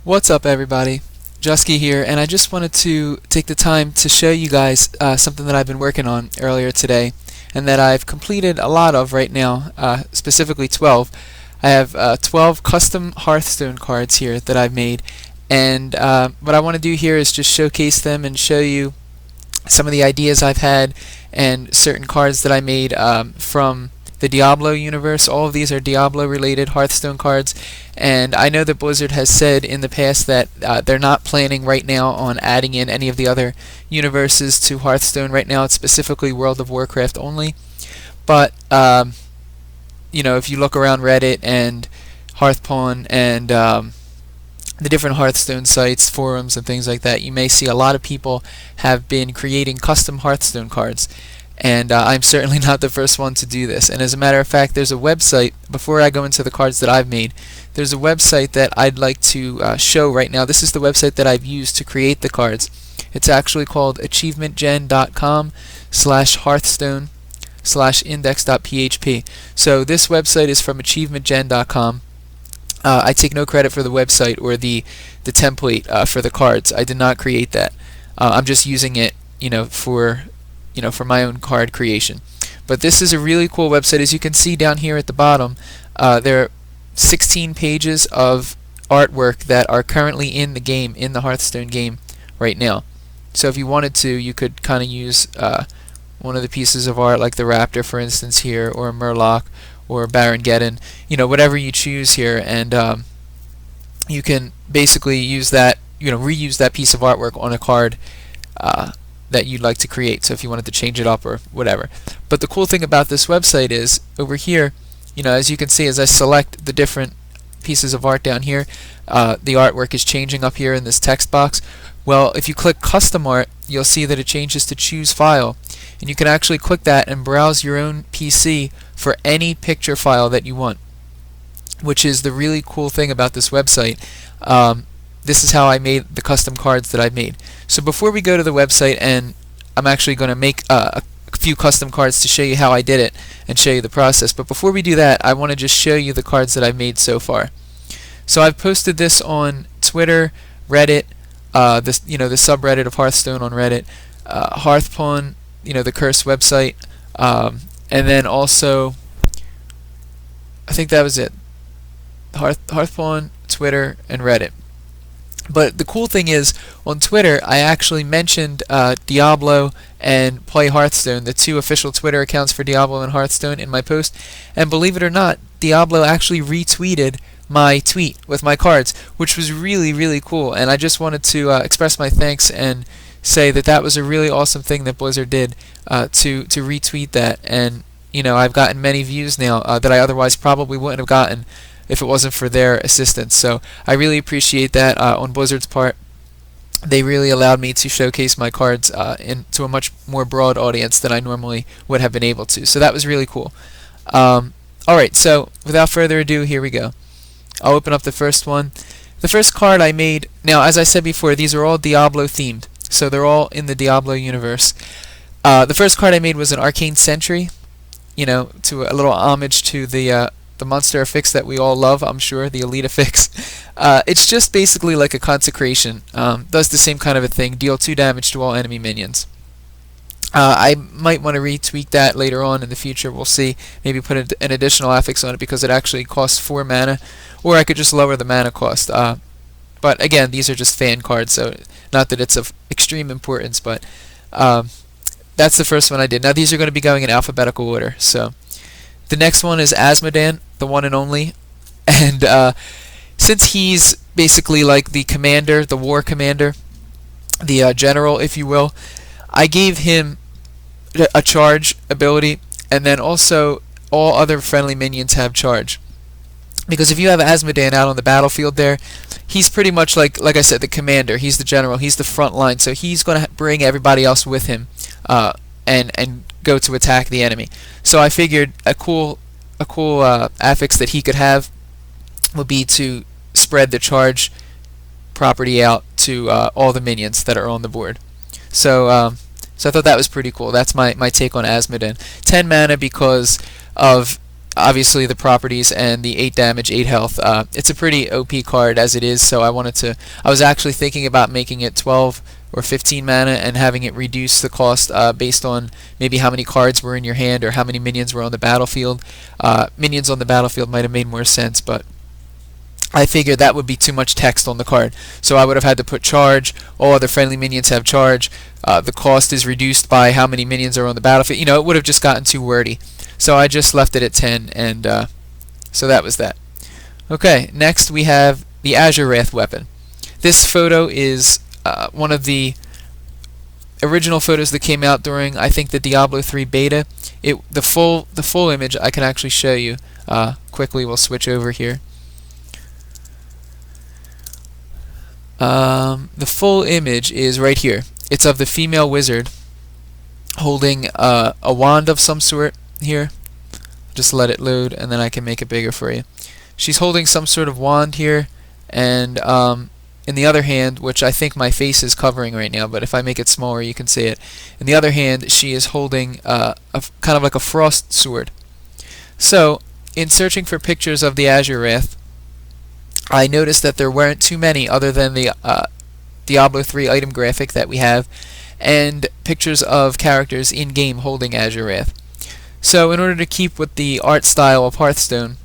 What's up, everybody? Jusky here, and I just wanted to take the time to show you guys something that I've been working on earlier today, and that I've completed a lot of right now, specifically 12. I have 12 custom Hearthstone cards here that I've made, and what I want to do here is just showcase them and show you some of the ideas I've had and certain cards that I made from the Diablo universe. All of these are Diablo related Hearthstone cards, and I know that Blizzard has said in the past that they're not planning right now on adding in any of the other universes to Hearthstone. Right now it's specifically World of Warcraft only, but if you look around Reddit and Hearthpawn and the different Hearthstone sites, forums, and things like that, you may see a lot of people have been creating custom Hearthstone cards. And I'm certainly not the first one to do this. And as a matter of fact, there's a website, before I go into the cards that I've made, there's a website that I'd like to show right now. This is the website that I've used to create the cards. It's actually called achievementgen.com/hearthstone/index.php. So this website is from achievementgen.com. I take no credit for the website or the template for the cards. I did not create that. I'm just using it, for my own card creation. But this is a really cool website. As you can see down here at the bottom, there are 16 pages of artwork that are currently in the game, in the Hearthstone game right now. So if you wanted to, you could kind of use one of the pieces of art, like the Raptor, for instance, here, or a Murloc, or Baron Geddon, whatever you choose here, and you can basically use that, reuse that piece of artwork on a card that you'd like to create, so if you wanted to change it up or whatever. But the cool thing about this website is, over here, as you can see, as I select the different pieces of art down here, the artwork is changing up here in this text box. Well, if you click Custom Art, you'll see that it changes to Choose File, and you can actually click that and browse your own PC for any picture file that you want, which is the really cool thing about this website. This is how I made the custom cards that I've made. So before we go to the website, and I'm actually going to make a few custom cards to show you how I did it and show you the process, but before we do that, I want to just show you the cards that I've made so far. So I've posted this on Twitter, Reddit, the subreddit of Hearthstone on Reddit, Hearthpawn, the Curse website, and then also, I think that was it, Hearthpawn, Twitter, and Reddit. But the cool thing is, on Twitter, I actually mentioned Diablo and Play Hearthstone, the two official Twitter accounts for Diablo and Hearthstone, in my post. And believe it or not, Diablo actually retweeted my tweet with my cards, which was really, really cool. And I just wanted to express my thanks and say that that was a really awesome thing that Blizzard did to retweet that. And, I've gotten many views now that I otherwise probably wouldn't have gotten if it wasn't for their assistance. So I really appreciate that on Blizzard's part. They really allowed me to showcase my cards to a much more broad audience than I normally would have been able to. So that was really cool. Alright, so without further ado, here we go. I'll open up the first one. The first card I made, now as I said before, these are all Diablo themed. So they're all in the Diablo universe. The first card I made was an Arcane Sentry, to a little homage to the monster affix that we all love, I'm sure, the elite affix. It's just basically like a consecration. Does the same kind of a thing, deal 2 damage to all enemy minions. I might want to retweak that later on in the future, we'll see. Maybe put an additional affix on it because it actually costs 4 mana, or I could just lower the mana cost. But again, these are just fan cards, so not that it's of extreme importance, but that's the first one I did. Now these are going to be going in alphabetical order, so the next one is Azmodan, the one and only, and since he's basically like the commander, the war commander, the general, if you will, I gave him a charge ability, and then also all other friendly minions have charge. Because if you have Azmodan out on the battlefield there, he's pretty much like I said, the commander, he's the general, he's the front line, so he's going to bring everybody else with him and go to attack the enemy. So I figured a cool affix that he could have would be to spread the charge property out to all the minions that are on the board. So so I thought that was pretty cool. That's my take on Azmodan. 10 mana because of obviously the properties and the 8 damage, 8 health. It's a pretty OP card as it is, so I was actually thinking about making it 12 or 15 mana and having it reduce the cost based on maybe how many cards were in your hand or how many minions were on the battlefield. Minions on the battlefield might have made more sense, but I figured that would be too much text on the card. So I would have had to put charge, all other friendly minions have charge, the cost is reduced by how many minions are on the battlefield. It would have just gotten too wordy. So I just left it at 10, and so that was that. Okay, next we have the Azure Wrath weapon. This photo is one of the original photos that came out during, I think, the Diablo 3 beta. The full image I can actually show you quickly. We'll switch over here. The full image is right here. It's of the female wizard holding a wand of some sort here. Just let it load and then I can make it bigger for you. She's holding some sort of wand here, and in the other hand, which I think my face is covering right now, but if I make it smaller you can see it. In the other hand, she is holding kind of like a frost sword. So, in searching for pictures of the Azure Wrath, I noticed that there weren't too many other than the Diablo 3 item graphic that we have, and pictures of characters in-game holding Azure Wrath. So in order to keep with the art style of Hearthstone,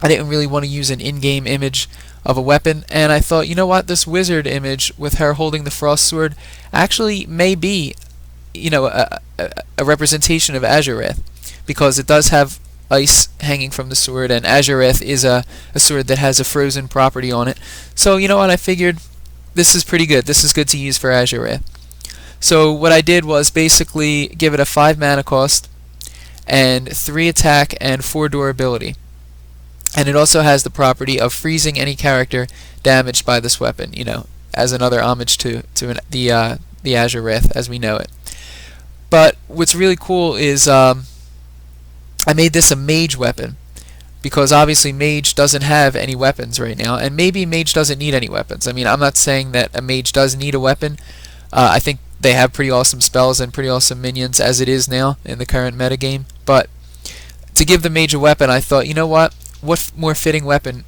I didn't really want to use an in-game image of a weapon, and I thought, you know what, this wizard image with her holding the frost sword actually may be, a representation of Azure Wrath, because it does have ice hanging from the sword, and Azure Wrath is a sword that has a frozen property on it. So you know what, I figured this is pretty good. This is good to use for Azure Wrath. So what I did was basically give it a 5 mana cost and 3 attack and 4 durability. And it also has the property of freezing any character damaged by this weapon, as another homage to the Azure Wrath as we know it. But what's really cool is I made this a mage weapon, because obviously mage doesn't have any weapons right now, and maybe mage doesn't need any weapons. I mean, I'm not saying that a mage does need a weapon. I think they have pretty awesome spells and pretty awesome minions as it is now in the current metagame, but to give the mage a weapon, I thought, you know what more fitting weapon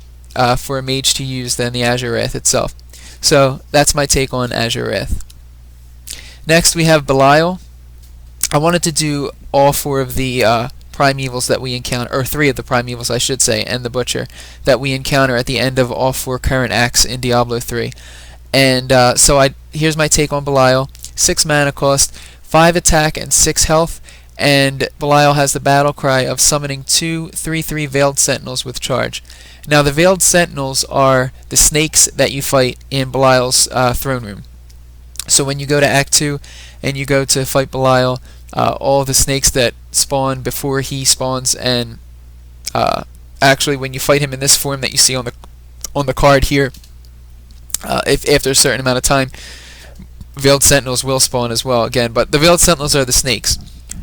for a mage to use than the Azure Wrath itself. So that's my take on Azure Wrath. Next we have Belial. I wanted to do all 4 of the primevals that we encounter, or 3 of the primevals I should say, and the Butcher that we encounter at the end of all 4 current acts in Diablo 3. And so here's my take on Belial. 6 mana cost, 5 attack and 6 health, and Belial has the battle cry of summoning 2 3/3 Veiled Sentinels with charge. Now the Veiled Sentinels are the snakes that you fight in Belial's throne room. So when you go to Act 2 and you go to fight Belial, all the snakes that spawn before he spawns, and actually when you fight him in this form that you see on the card here, if after a certain amount of time, Veiled Sentinels will spawn as well again, but the Veiled Sentinels are the snakes.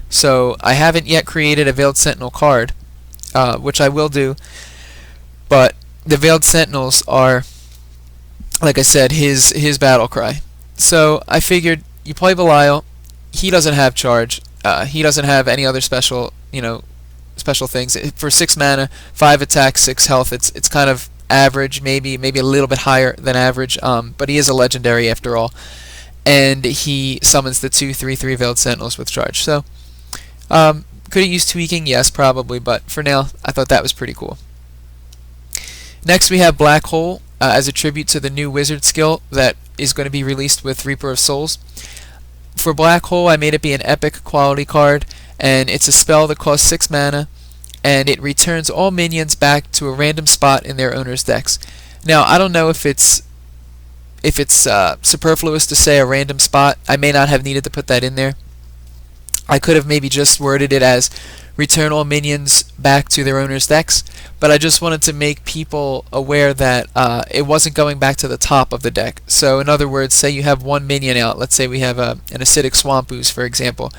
So I haven't yet created a Veiled Sentinel card, which I will do, but the Veiled Sentinels are, like I said, his battle cry. So I figured you play Belial, he doesn't have charge, he doesn't have any other special things. For 6 mana, 5 attack, 6 health, it's kind of average, maybe a little bit higher than average, but he is a legendary after all. And he summons the 2 3/3 Veiled Sentinels with charge. So, could he use tweaking? Yes, probably, but for now, I thought that was pretty cool. Next, we have Black Hole as a tribute to the new wizard skill that is going to be released with Reaper of Souls. For Black Hole, I made it be an epic quality card, and it's a spell that costs 6 mana, and it returns all minions back to a random spot in their owner's decks. Now, I don't know if it's superfluous to say a random spot. I may not have needed to put that in there. I could have maybe just worded it as return all minions back to their owner's decks, but I just wanted to make people aware that it wasn't going back to the top of the deck. So in other words, say you have 1 minion out. Let's say we have an acidic swamp ooze, for example.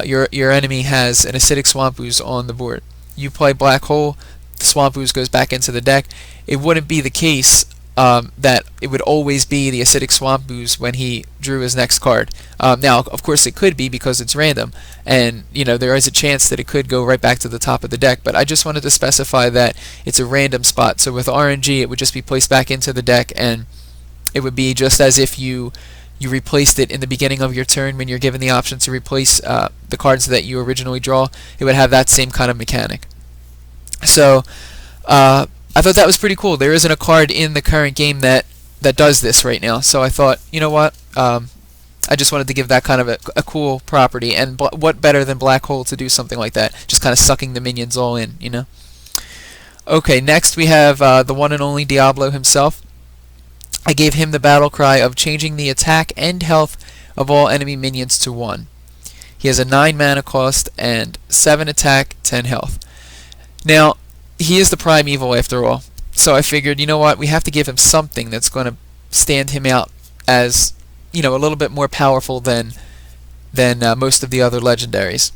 Your enemy has an acidic swamp ooze on the board. You play Black Hole, the swamp ooze goes back into the deck. It wouldn't be the case that it would always be the Acidic Swamp Ooze when he drew his next card. Now, of course, it could be because it's random, and there is a chance that it could go right back to the top of the deck. But I just wanted to specify that it's a random spot. So with RNG, it would just be placed back into the deck, and it would be just as if you replaced it in the beginning of your turn when you're given the option to replace the cards that you originally draw. It would have that same kind of mechanic. So I thought that was pretty cool. There isn't a card in the current game that does this right now. So I thought, you know what? I just wanted to give that kind of a cool property. And what better than Black Hole to do something like that? Just kind of sucking the minions all in, Okay, next we have the one and only Diablo himself. I gave him the battle cry of changing the attack and health of all enemy minions to 1. He has a 9 mana cost and 7 attack, 10 health. Now, he is the primeval after all, so I figured, you know what, we have to give him something that's going to stand him out as, a little bit more powerful than most of the other legendaries.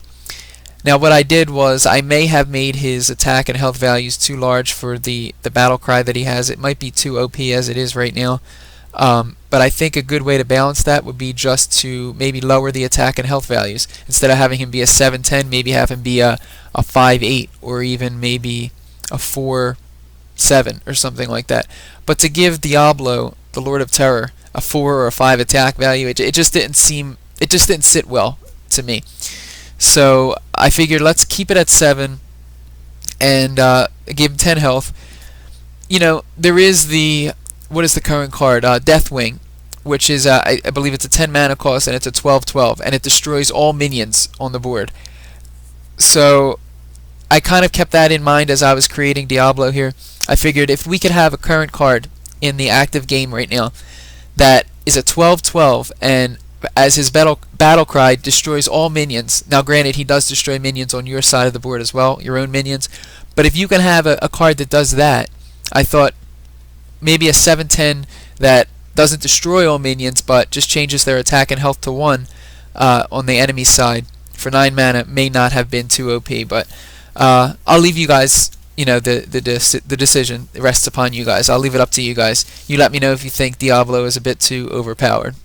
Now, what I did was I may have made his attack and health values too large for the battle cry that he has. It might be too OP as it is right now, but I think a good way to balance that would be just to maybe lower the attack and health values. Instead of having him be a 7-10, maybe have him be a 5-8, or even maybe a 4-7 or something like that. But to give Diablo, the Lord of Terror, a 4 or a 5 attack value, it just didn't sit well to me. So I figured let's keep it at 7 and give him 10 health. There is what is the current card? Deathwing, which is I believe it's a 10 mana cost, and it's a 12/12, and it destroys all minions on the board. So I kind of kept that in mind as I was creating Diablo here. I figured if we could have a current card in the active game right now that is a 12/12, and as his battle cry destroys all minions. Now granted, he does destroy minions on your side of the board as well, your own minions, but if you can have a card that does that, I thought maybe a 7-10 that doesn't destroy all minions but just changes their attack and health to 1 on the enemy side for 9 mana may not have been too OP. But I'll leave you guys, the decision rests upon you guys. I'll leave it up to you guys. You let me know if you think Diablo is a bit too overpowered.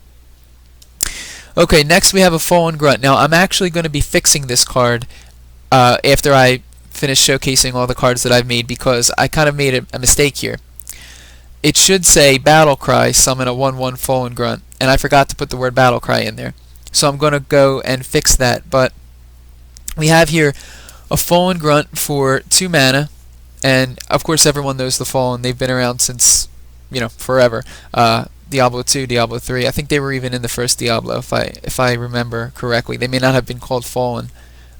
Okay, next we have a Fallen Grunt. Now I'm actually going to be fixing this card after I finish showcasing all the cards that I've made, because I kind of made a mistake here. It should say Battle Cry, summon a 1/1 Fallen Grunt, and I forgot to put the word Battle Cry in there. So I'm going to go and fix that. But we have here a Fallen Grunt for 2 mana, and of course everyone knows the Fallen. They've been around since, forever. Diablo 2, Diablo 3. I think they were even in the first Diablo, if I remember correctly. They may not have been called Fallen,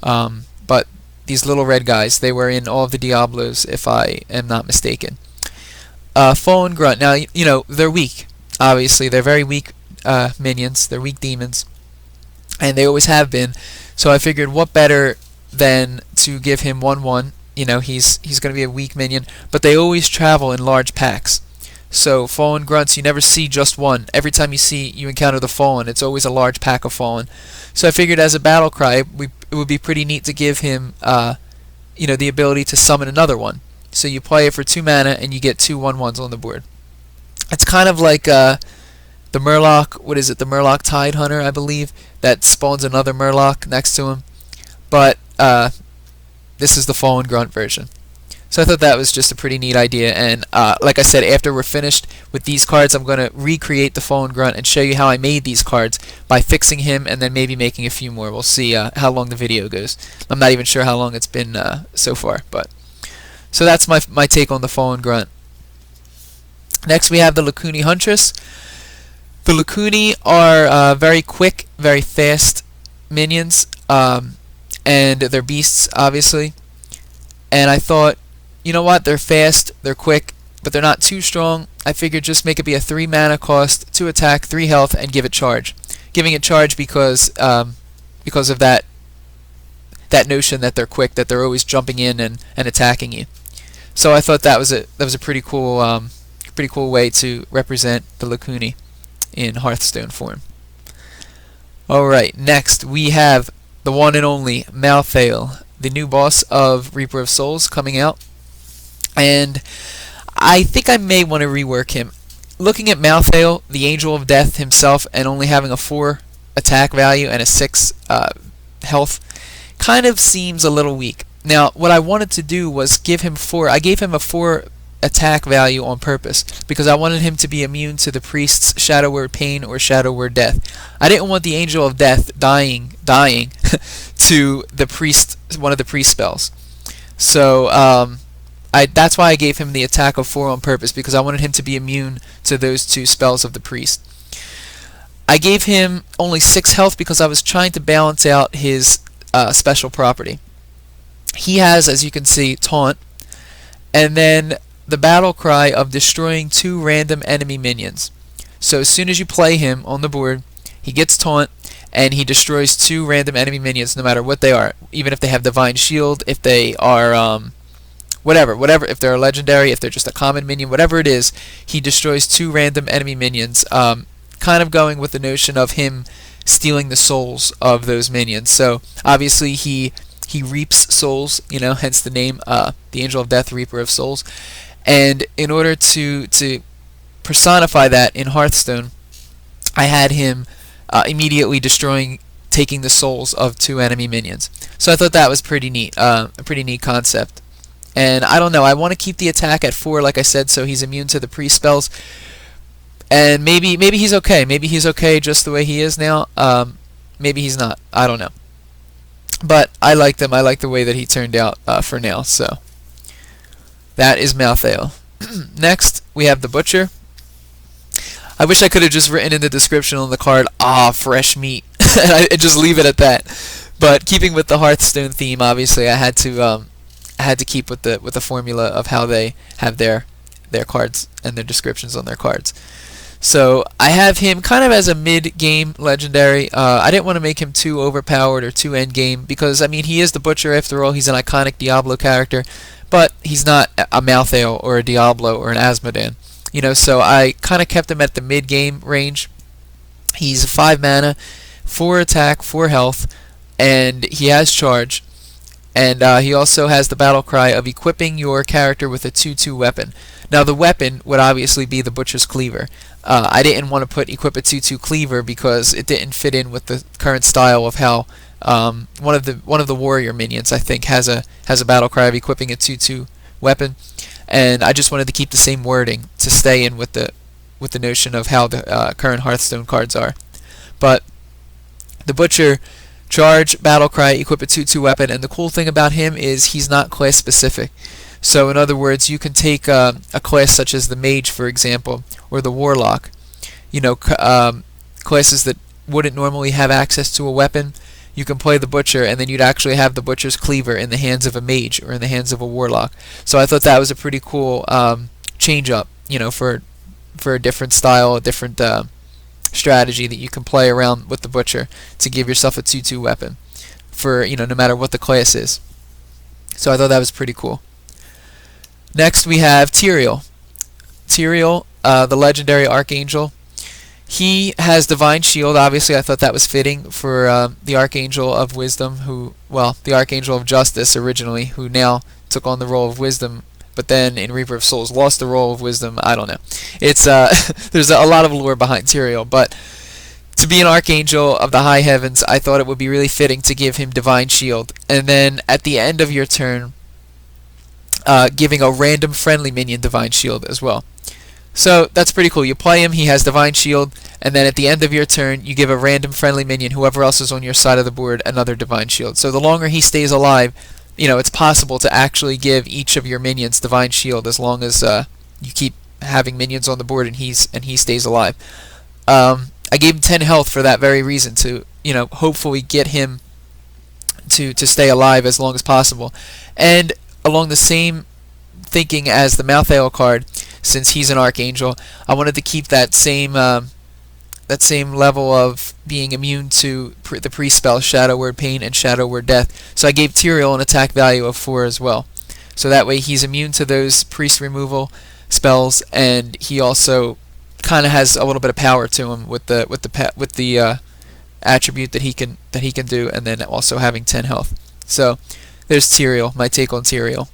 but these little red guys, they were in all of the Diablos, if I am not mistaken. Fallen Grunt. Now, they're weak. Obviously, they're very weak minions. They're weak demons, and they always have been. So I figured, what better than to give him 1/1. He's going to be a weak minion, but they always travel in large packs. So Fallen Grunts, you never see just one. Every time you encounter the Fallen, it's always a large pack of Fallen. So I figured as a battle cry, it would be pretty neat to give him, the ability to summon another one. So you play it for 2 mana, and you get 2 1/1s on the board. It's kind of like the Murloc, the Murloc Tide Hunter, I believe, that spawns another Murloc next to him. But this is the Fallen Grunt version. So I thought that was just a pretty neat idea, and like I said, after we're finished with these cards, I'm going to recreate the Fallen Grunt and show you how I made these cards by fixing him and then maybe making a few more. We'll see how long the video goes. I'm not even sure how long it's been so far, but so that's my take on the Fallen Grunt. Next we have the Lacuni Huntress. The Lacuni are very quick, very fast minions, and they're beasts, obviously. And I thought, you know what, they're fast, they're quick, but they're not too strong. I figured just make it be a 3 mana cost, 2 attack, 3 health, and give it charge. Giving it charge because of that notion that they're quick, that they're always jumping in and attacking you. So I thought that was a pretty cool way to represent the Lacuni in Hearthstone form. Alright, next we have the one and only Malthael, the new boss of Reaper of Souls, coming out. And I think I may want to rework him. looking at Malthael, the Angel of Death himself, and only having a 4 attack value and a 6 health, kind of seems a little weak. Now, what I wanted to do was give him 4. I gave him a 4 attack value on purpose because I wanted him to be immune to the priest's Shadow Word Pain or Shadow Word Death. I didn't want the Angel of Death dying to the priest, one of the priest spells. So that's why I gave him the attack of 4 on purpose, because I wanted him to be immune to those 2 spells of the priest. I gave him only 6 health because I was trying to balance out his special property. He has, as you can see, Taunt, and then the battle cry of destroying 2 random enemy minions. So as soon as you play him on the board, he gets Taunt, and he destroys 2 random enemy minions, no matter what they are, even if they have Divine Shield, if they are whatever, if they're a legendary, if they're just a common minion, whatever it is, he destroys 2 random enemy minions, kind of going with the notion of him stealing the souls of those minions. So obviously he reaps souls, hence the name, the Angel of Death, Reaper of Souls. And in order to personify that in Hearthstone, I had him immediately taking the souls of 2 enemy minions. So I thought that was pretty neat, a pretty neat concept. And I don't know, I want to keep the attack at 4, like I said, so he's immune to the priest spells. And maybe he's okay. Maybe he's okay just the way he is now. Maybe he's not. I don't know. But I liked him. I like the way that he turned out for now. So that is Malthael. Next, we have the Butcher. I wish I could have just written in the description on the card, fresh meat, and just leave it at that. But keeping with the Hearthstone theme, obviously, I had to keep with the formula of how they have their cards and their descriptions on their cards. So I have him kind of as a mid-game legendary. I didn't want to make him too overpowered or too end-game because, I mean, he is the Butcher after all. He's an iconic Diablo character, but he's not a Malthael or a Diablo or an Asmodan. So I kind of kept him at the mid-game range. He's 5 mana, 4 attack, 4 health, and he has charge. And he also has the battle cry of equipping your character with a 2/2 weapon. Now the weapon would obviously be the Butcher's Cleaver. I didn't want to equip a 2/2 Cleaver because it didn't fit in with the current style of how one of the warrior minions, I think, has a battle cry of equipping a 2/2 weapon, and I just wanted to keep the same wording to stay in with the notion of how the current Hearthstone cards are. But the Butcher, charge, battle cry, equip a 2/2 weapon, and the cool thing about him is he's not class specific. So in other words, you can take a class such as the Mage, for example, or the Warlock, classes that wouldn't normally have access to a weapon. You can play the Butcher, and then you'd actually have the Butcher's Cleaver in the hands of a Mage or in the hands of a Warlock. So I thought that was a pretty cool change up, for a different style, a different strategy that you can play around with the Butcher to give yourself a 2/2 weapon for, no matter what the class is. So I thought that was pretty cool. Next we have Tyrael. Tyrael, the legendary Archangel. He has Divine Shield. Obviously, I thought that was fitting for the Archangel of Wisdom, the Archangel of Justice originally, who now took on the role of Wisdom, but then in Reaper of Souls lost the role of Wisdom. I don't know. It's there's a lot of lore behind Tyrael, but to be an Archangel of the High Heavens, I thought it would be really fitting to give him Divine Shield, and then at the end of your turn, giving a random friendly minion Divine Shield as well. So that's pretty cool. You play him, he has Divine Shield, and then at the end of your turn, you give a random friendly minion, whoever else is on your side of the board, another Divine Shield. So the longer he stays alive, it's possible to actually give each of your minions Divine Shield as long as you keep having minions on the board and he stays alive. I gave him 10 health for that very reason, to hopefully get him to stay alive as long as possible. And along the same thinking as the Malthael card, since he's an Archangel, I wanted to keep that same level of being immune to the priest spell Shadow Word Pain and Shadow Word Death. So I gave Tyrael an attack value of 4 as well. So that way he's immune to those priest removal spells, and he also kind of has a little bit of power to him with the attribute that he can do, and then also having 10 health. So there's Tyrael, my take on Tyrael.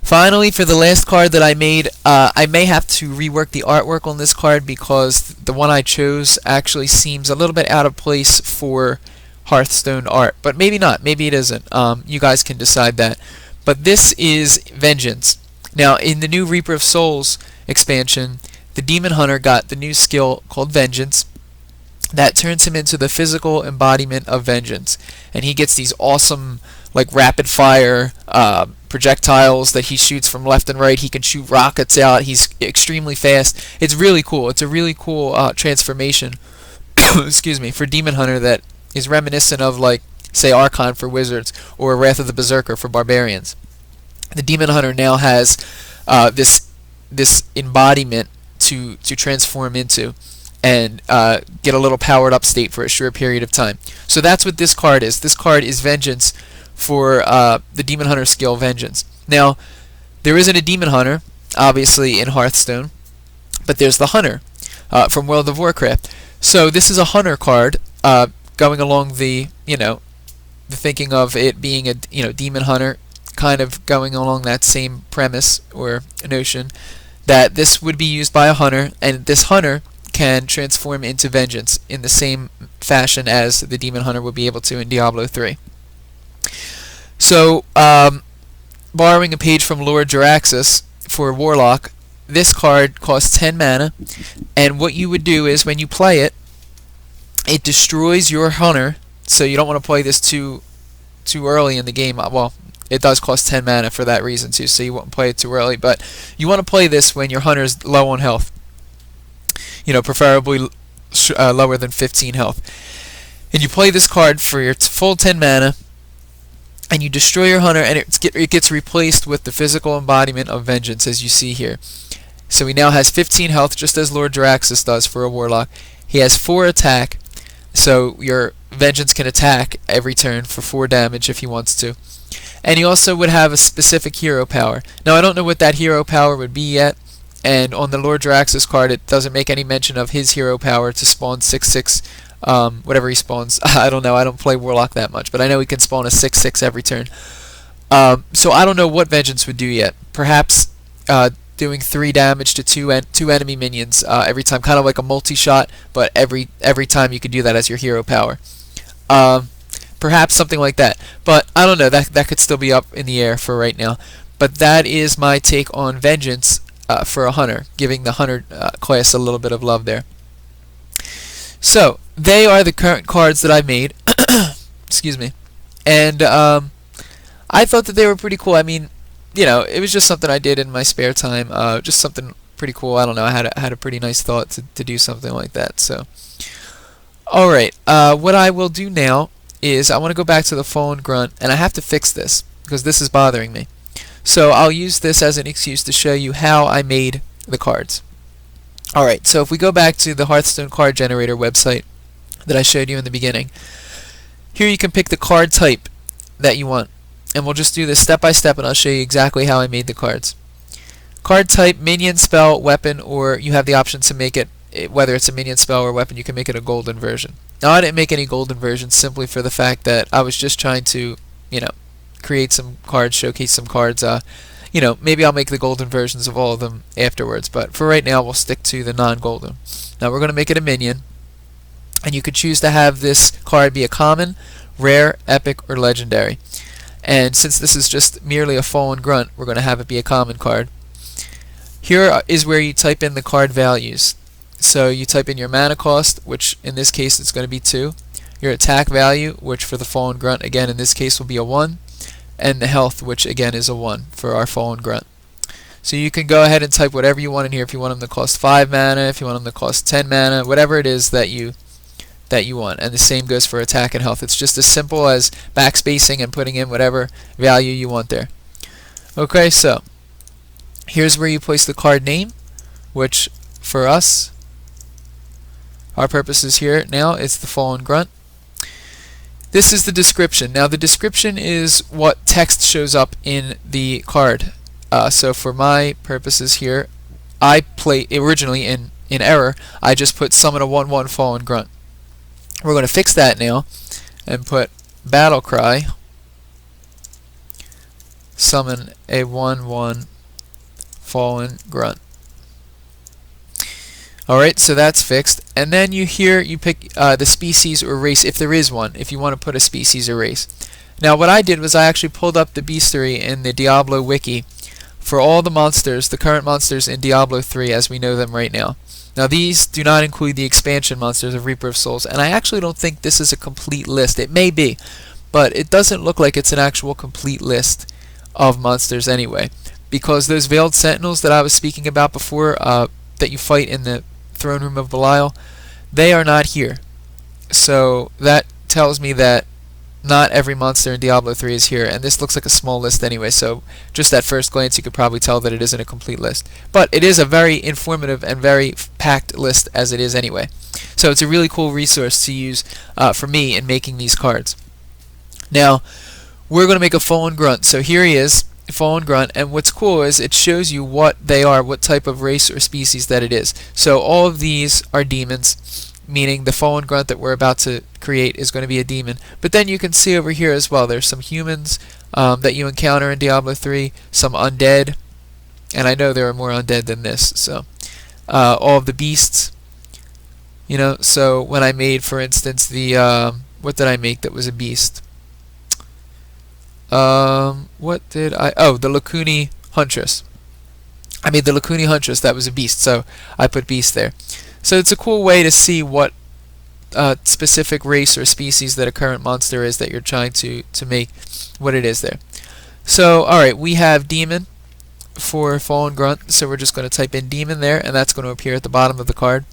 Finally, for the last card that I made, I may have to rework the artwork on this card because the one I chose actually seems a little bit out of place for Hearthstone art. But maybe not. Maybe it isn't. You guys can decide that. But this is Vengeance. Now, in the new Reaper of Souls expansion, the Demon Hunter got the new skill called Vengeance that turns him into the physical embodiment of vengeance. And he gets these awesome, like, rapid fire projectiles that he shoots from left and right. He can shoot rockets out. He's extremely fast. It's really cool. It's a really cool transformation excuse me, for Demon Hunter that is reminiscent of, like, say, Archon for wizards or Wrath of the Berserker for barbarians. The Demon Hunter now has this embodiment to transform into and get a little powered up state for a short period of time. So that's what this card is. This card is Vengeance for the Demon Hunter skill Vengeance. Now, there isn't a Demon Hunter, obviously, in Hearthstone, but there's the Hunter from World of Warcraft. So this is a Hunter card going along the, the thinking of it being a, Demon Hunter, kind of going along that same premise or notion that this would be used by a Hunter, and this Hunter can transform into Vengeance in the same fashion as the Demon Hunter would be able to in Diablo 3. So, borrowing a page from Lord Jaraxxus for Warlock, this card costs 10 mana, and what you would do is when you play it, it destroys your Hunter, so you don't want to play this too early in the game. Well, it does cost 10 mana for that reason too, so you won't play it too early, but you want to play this when your Hunter is low on health. Preferably lower than 15 health. And you play this card for your full 10 mana, and you destroy your Hunter, and it gets replaced with the physical embodiment of Vengeance, as you see here. So he now has 15 health, just as Lord Jaraxxus does for a Warlock. He has 4 attack, so your Vengeance can attack every turn for 4 damage if he wants to. And he also would have a specific hero power. Now, I don't know what that hero power would be yet, and on the Lord Jaraxxus card, it doesn't make any mention of his hero power to spawn 6/6, whatever he spawns. I don't know. I don't play Warlock that much, but I know he can spawn a 6/6 every turn. So I don't know what Vengeance would do yet. Perhaps doing 3 damage to two enemy minions every time, kind of like a multi-shot, but every time you could do that as your hero power. Perhaps something like that, but I don't know. That could still be up in the air for right now. But that is my take on Vengeance for a Hunter, giving the Hunter class a little bit of love there. So they are the current cards that I made. Excuse me, and I thought that they were pretty cool. I mean, it was just something I did in my spare time. Just something pretty cool. I don't know. I had a pretty nice thought to do something like that. So, all right. What I will do now is I want to go back to the Fallen Grunt, and I have to fix this because this is bothering me. So I'll use this as an excuse to show you how I made the cards. Alright, so if we go back to the Hearthstone card generator website that I showed you in the beginning, here you can pick the card type that you want. And we'll just do this step by step, and I'll show you exactly how I made the cards. Card type, minion, spell, weapon, or you have the option to make it, whether it's a minion, spell, or weapon, you can make it a golden version. Now, I didn't make any golden versions simply for the fact that I was just trying to, create some cards, showcase some cards. Maybe I'll make the golden versions of all of them afterwards, but for right now we'll stick to the non-golden. Now we're going to make it a minion, and you could choose to have this card be a common, rare, epic, or legendary. And since this is just merely a Fallen Grunt, we're going to have it be a common card. Here is where you type in the card values. So you type in your mana cost, which in this case it's going to be 2, your attack value, which for the Fallen Grunt, again in this case will be a 1, and the health, which again is a 1 for our Fallen Grunt. So you can go ahead and type whatever you want in here. If you want them to cost 5 mana, if you want them to cost 10 mana, whatever it is that you want. And the same goes for attack and health. It's just as simple as backspacing and putting in whatever value you want there. Okay, so here's where you place the card name, which for us, our purposes here now, it's the Fallen Grunt. This is the description. Now the description is what text shows up in the card. So for my purposes here, I play originally in error. I just put summon a 1/1 Fallen Grunt. We're going to fix that now and put battle cry summon a 1/1 fallen grunt. Alright, so that's fixed. And then you pick the species or race, if there is one, if you want to put a species or race. Now what I did was I actually pulled up the bestiary in the Diablo wiki for all the monsters, the current monsters in Diablo 3 as we know them right now. Now these do not include the expansion monsters of Reaper of Souls, and I actually don't think this is a complete list. It may be, but it doesn't look like it's an actual complete list of monsters anyway, because those Veiled Sentinels that I was speaking about before, that you fight in the Throne Room of Belial, they are not here. So that tells me that not every monster in Diablo 3 is here, and this looks like a small list anyway, so just at first glance you could probably tell that it isn't a complete list. But it is a very informative and very packed list as it is anyway. So it's a really cool resource to use for me in making these cards. Now, we're going to make a Fallen Grunt. So here he is, Fallen Grunt, and what's cool is it shows you what they are, what type of race or species that it is. So all of these are demons, meaning the Fallen Grunt that we're about to create is going to be a demon. But then you can see over here as well, there's some humans that you encounter in Diablo 3, some undead, and I know there are more undead than this. So all of the beasts, you know. So when I made, for instance, the what did I make that was a beast? What did I? Oh, the Lacuni Huntress. I made the Lacuni Huntress, that was a beast, so I put beast there. So it's a cool way to see what specific race or species that a current monster is that you're trying to make what it is there. So, alright, we have Demon for Fallen Grunt, so we're just going to type in Demon there, and that's going to appear at the bottom of the card.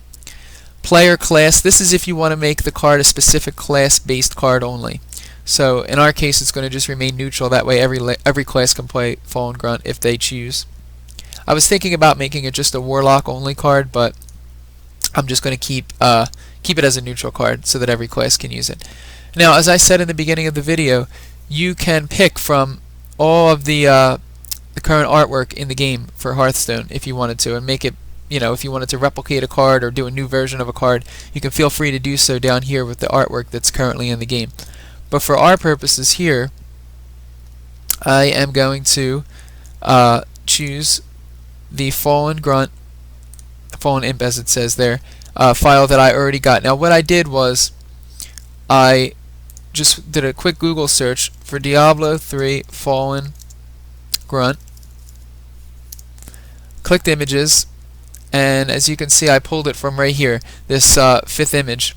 Player class, this is if you want to make the card a specific class-based card only. So in our case, it's going to just remain neutral. That way, every class can play Fallen Grunt if they choose. I was thinking about making it just a Warlock only card, but I'm just going to keep it as a neutral card so that every class can use it. Now, as I said in the beginning of the video, you can pick from all of the current artwork in the game for Hearthstone if you wanted to, and make it, you know, if you wanted to replicate a card or do a new version of a card, you can feel free to do so down here with the artwork that's currently in the game. But for our purposes here, I am going to choose the Fallen Grunt, Fallen Imp as it says there, file that I already got. Now what I did was I just did a quick Google search for Diablo 3 Fallen Grunt, clicked images, and as you can see I pulled it from right here, this fifth image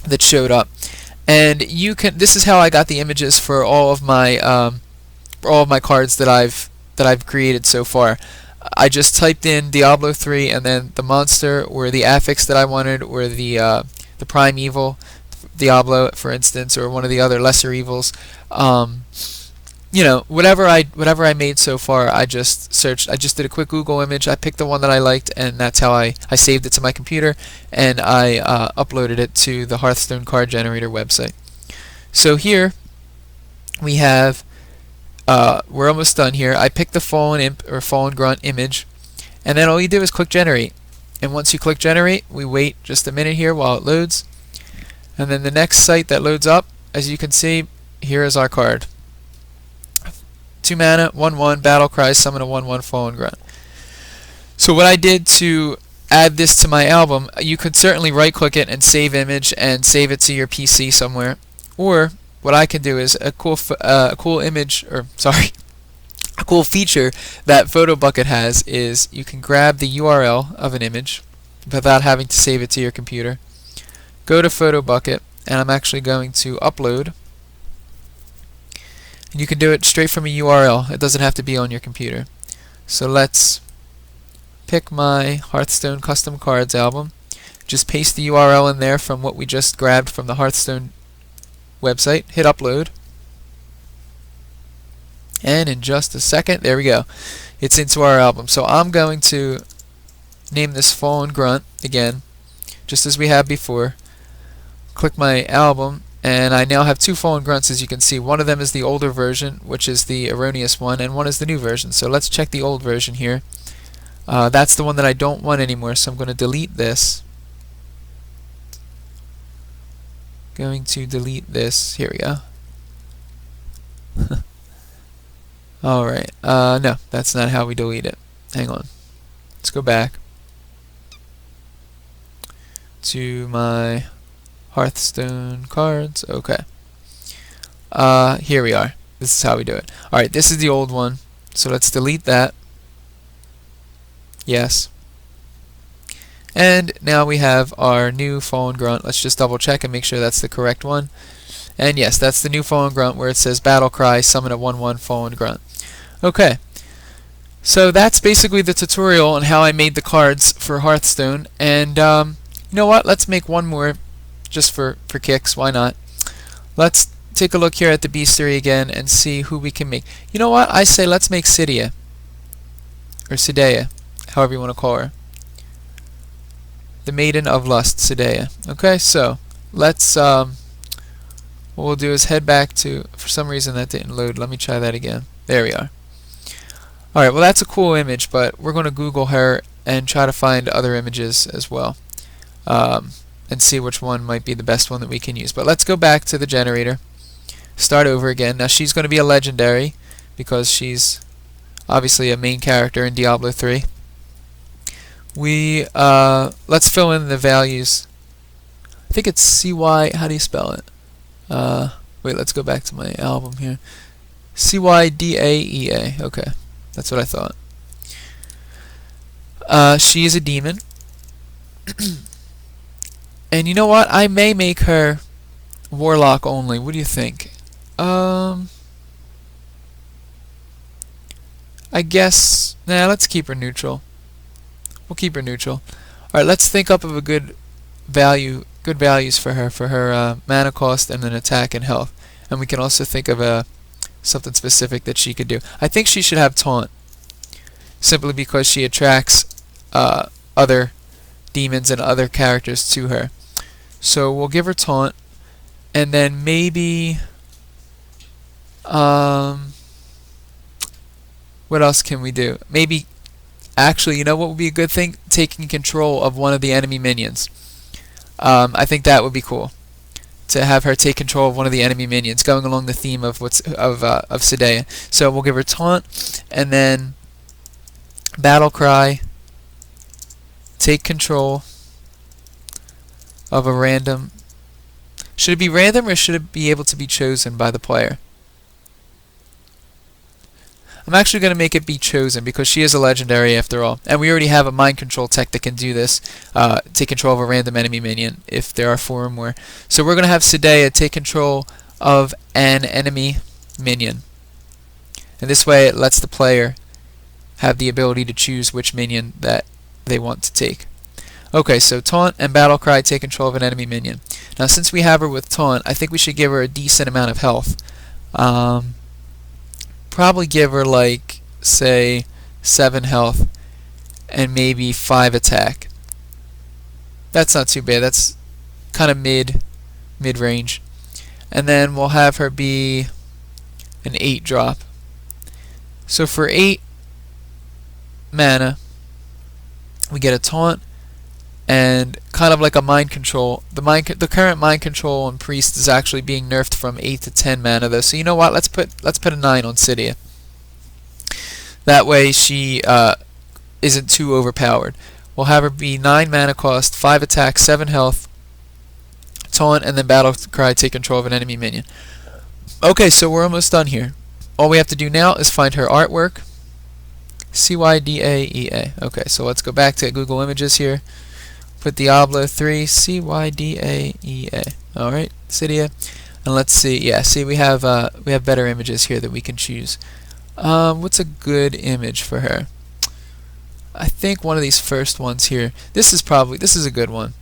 that showed up. And you can. This is how I got the images for all of my cards that I've created so far. I just typed in Diablo 3 and then the monster or the affix that I wanted, or the primeval Diablo, for instance, or one of the other lesser evils. You know, whatever I made so far, I just searched. I just did a quick Google image. I picked the one that I liked, and that's how I saved it to my computer, and I uploaded it to the Hearthstone card generator website. So here we have, we're almost done here. I picked the Fallen Imp or Fallen Grunt image, and then all you do is click generate. And once you click generate, we wait just a minute here while it loads, and then the next site that loads up, as you can see, here is our card. 2 mana, 1/1, battle cry, summon a 1/1 Fallen Grunt. So what I did to add this to my album, you could certainly right click it and save image and save it to your PC somewhere. Or what I can do is a cool image, or sorry, a cool feature that PhotoBucket has is you can grab the URL of an image without having to save it to your computer. Go to PhotoBucket, and I'm actually going to upload. And you can do it straight from a URL. It doesn't have to be on your computer. So let's pick my Hearthstone Custom Cards album. Just paste the URL in there from what we just grabbed from the Hearthstone website. Hit upload. And in just a second, there we go. It's into our album. So I'm going to name this Fallen Grunt again, just as we have before. Click my album. And I now have 2 Fallen Grunts, as you can see. One of them is the older version, which is the erroneous one, and one is the new version. So let's check the old version here. That's the one that I don't want anymore, so I'm going to delete this. Going to delete this. Here we go. Alright, no, that's not how we delete it. Hang on. Let's go back to my Hearthstone cards. Okay. Here we are. This is how we do it. Alright, this is the old one. So let's delete that. Yes. And now we have our new Fallen Grunt. Let's just double check and make sure that's the correct one. And yes, that's the new Fallen Grunt where it says Battle Cry, summon a 1/1 Fallen Grunt. Okay. So that's basically the tutorial on how I made the cards for Hearthstone. And you know what? Let's make one more just for kicks. Why not? Let's take a look here at the bestiary again and see who we can make. You know what? I say let's make Cydia. Or Cydia, however you want to call her. The Maiden of Lust, Cydia. Okay, so let's what we'll do is head back to, for some reason that didn't load. Let me try that again. There we are. Alright, well that's a cool image, but we're going to Google her and try to find other images as well. And see which one might be the best one that we can use. But let's go back to the generator. Start over again. Now she's going to be a legendary because she's obviously a main character in Diablo 3. We let's fill in the values. I think it's CY. How do you spell it? Wait, let's go back to my album here. CYDAEA. Okay, that's what I thought. She is a demon. And you know what? I may make her Warlock only. What do you think? I guess... Nah, let's keep her neutral. We'll keep her neutral. Alright, let's think up of a good values for her mana cost and then attack and health. And we can also think of something specific that she could do. I think she should have Taunt. Simply because she attracts other demons and other characters to her. So we'll give her Taunt, and then maybe what else can we do? Maybe, actually, you know what would be a good thing? Taking control of one of the enemy minions. I think that would be cool to have her take control of one of the enemy minions, going along the theme of Cydia. So we'll give her Taunt, and then Battle Cry. Take control of a random... Should it be random or should it be able to be chosen by the player? I'm actually going to make it be chosen because she is a legendary after all. And we already have a mind control tech that can do this. Take control of a random enemy minion if there are 4 or more. So we're going to have Cydia take control of an enemy minion. And this way it lets the player have the ability to choose which minion that they want to take. Okay, so Taunt and Battle Cry take control of an enemy minion. Now since we have her with Taunt, I think we should give her a decent amount of health. Probably give her like, say, 7 health and maybe 5 attack. That's not too bad. That's kind of mid-range. And then we'll have her be an 8 drop. So for 8 mana, we get a Taunt and kind of like a mind control. The current mind control on Priest is actually being nerfed from 8 to 10 mana though. So you know what? Let's put a 9 on Cydia. That way she isn't too overpowered. We'll have her be 9 mana cost, 5 attack, 7 health, Taunt, and then Battle Cry take control of an enemy minion. Okay, so we're almost done here. All we have to do now is find her artwork. CYDAEA. Okay, so let's go back to Google Images here. Put Diablo 3 CYDAEA. Alright, Cydia. And let's see. Yeah, see we have better images here that we can choose. What's a good image for her? I think one of these first ones here. This is a good one.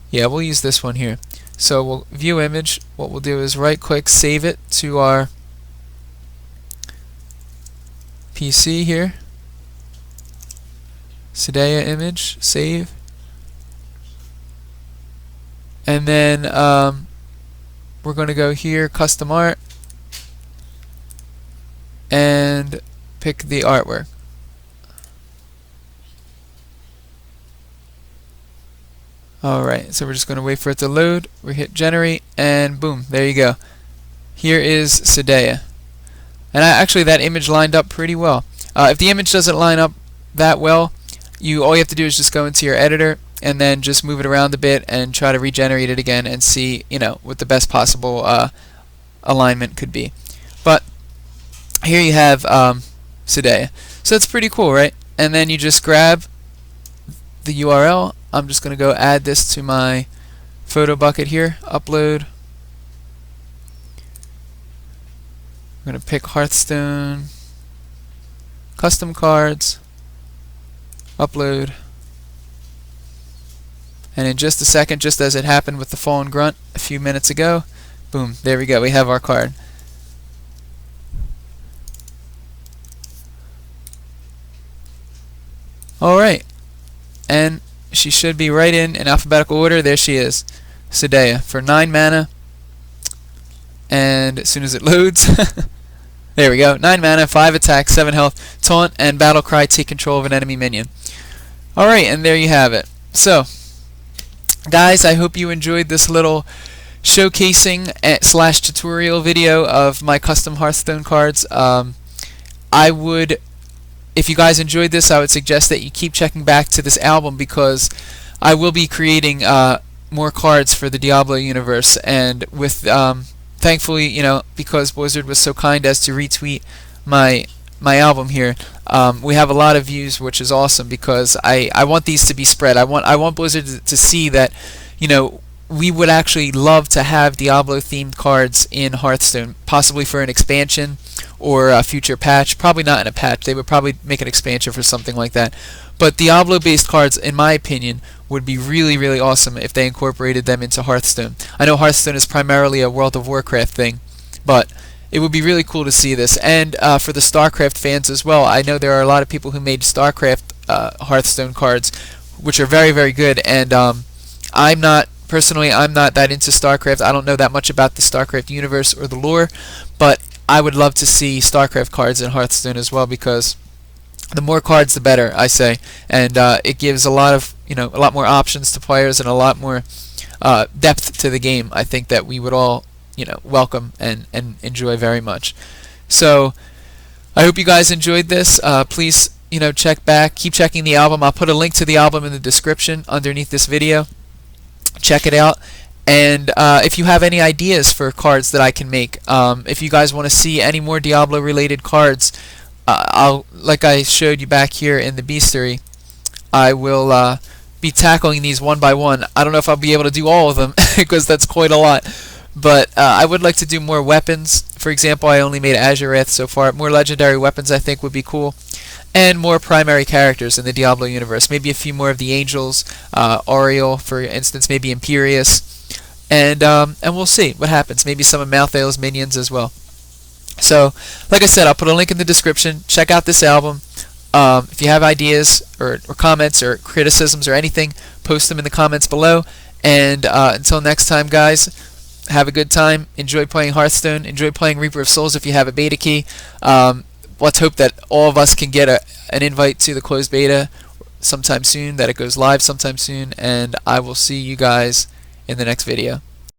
Yeah, we'll use this one here. So we'll view image. What we'll do is right click, save it to our PC here. Cydia image, save. And then we're going to go here, custom art, and pick the artwork. Alright, so we're just going to wait for it to load. We hit generate, and boom, there you go. Here is Cydia. And actually that image lined up pretty well. If the image doesn't line up that well, all you have to do is just go into your editor and then just move it around a bit and try to regenerate it again and see, what the best possible alignment could be. But here you have Sedea. So it's pretty cool, right? And then you just grab the URL. I'm just going to go add this to my photo bucket here. Upload. I'm going to pick Hearthstone. Custom cards. Upload. And in just a second, just as it happened with the Fallen Grunt a few minutes ago, boom, there we go. We have our card. Alright, and she should be right in alphabetical order. There she is, Sedea, for 9 mana, and as soon as it loads, there we go, 9 mana, 5 attack, 7 health, taunt, and battle cry, take control of an enemy minion. Alright, and there you have it. So, guys, I hope you enjoyed this little showcasing / tutorial video of my custom Hearthstone cards. If you guys enjoyed this, I would suggest that you keep checking back to this album, because I will be creating more cards for the Diablo universe, and with thankfully, because Blizzard was so kind as to retweet my album here, we have a lot of views, which is awesome, because I want these to be spread. I want Blizzard to see that, we would actually love to have Diablo-themed cards in Hearthstone, possibly for an expansion or a future patch. Probably not in a patch. They would probably make an expansion for something like that. But Diablo-based cards, in my opinion, would be really, really awesome if they incorporated them into Hearthstone. I know Hearthstone is primarily a World of Warcraft thing, but it would be really cool to see this. And for the StarCraft fans as well, I know there are a lot of people who made StarCraft Hearthstone cards, which are very, very good. And Personally, I'm not that into StarCraft. I don't know that much about the StarCraft universe or the lore, but I would love to see StarCraft cards in Hearthstone as well, because the more cards, the better, I say. And it gives a lot more options to players and a lot more depth to the game. I think that we would all, welcome and enjoy very much. So I hope you guys enjoyed this. Please, check back, keep checking the album. I'll put a link to the album in the description underneath this video. Check it out, and if you have any ideas for cards that I can make, if you guys want to see any more Diablo related cards, like I showed you back here in the Beastery, I will be tackling these one by one. I don't know if I'll be able to do all of them because that's quite a lot, but I would like to do more weapons. For example, I only made Azureth so far. More legendary weapons I think would be cool, and more primary characters in the Diablo universe. Maybe a few more of the angels, Oriel, for instance, maybe Imperius, and we'll see what happens. Maybe some of Malthael's minions as well. So, like I said, I'll put a link in the description. Check out this album. If you have ideas or comments or criticisms or anything, post them in the comments below. And until next time, guys, have a good time. Enjoy playing Hearthstone. Enjoy playing Reaper of Souls if you have a beta key. Let's hope that all of us can get an invite to the closed beta sometime soon, that it goes live sometime soon, and I will see you guys in the next video.